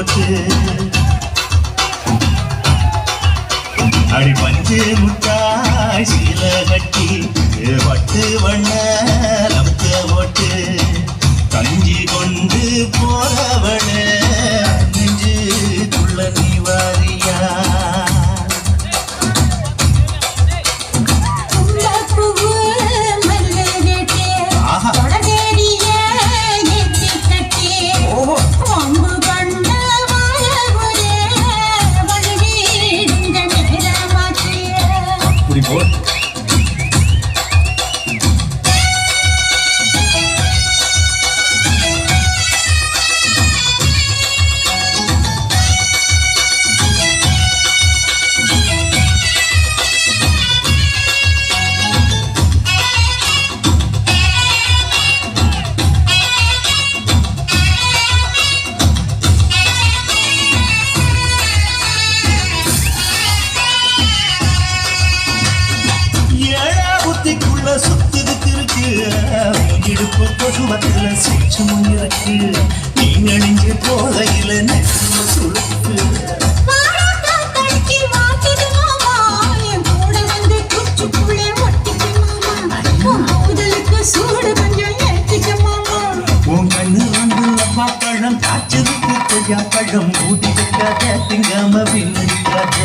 போட்டு அடி பஞ்சு முட்டாய் சீல கட்டி பட்டு வண்ண நமக்க போட்டு கஞ்சி கொண்டு போறவன நெஞ்சு துள்ள நீவாரியா சுத்துது திருக்கு இடுப்பு பசுவத்துல சிச்சமும் இருக்கு நீ நெடுஞ்சு போதையில நெருப்பு சுருக்கு உன் கண்ணு வந்து பழம் காய்ச்சதுக்கு தெரியா பழம் ஊட்டி வைக்காத திங்காம பின்னிக்காத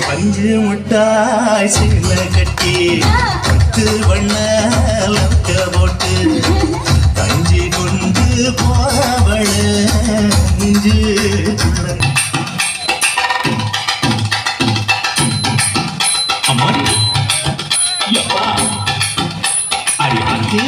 பஞ்சு முட்டாய் சீல கட்டி பத்து வண்ண லக்க போட்டு கஞ்சி கொண்டு போறவள நெஞ்சு அம்மா யப்பா அடியாக்கு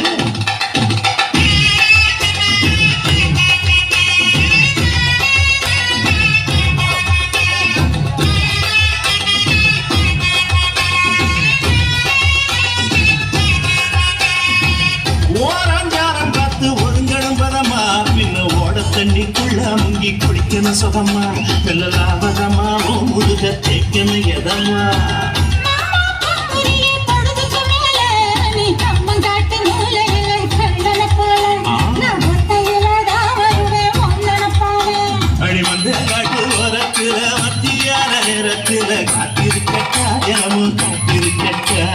தண்ணிக்குள்ள முங்கி குளிக்கணும் சுகமா வெள்ளலாவதமா முருக தேக்கணும் எதமா அடி வந்து காட்டு ஓரத்துல மத்தியான நேரத்துல காத்திருக்கட்டா எனமும் காத்திருக்கட்டா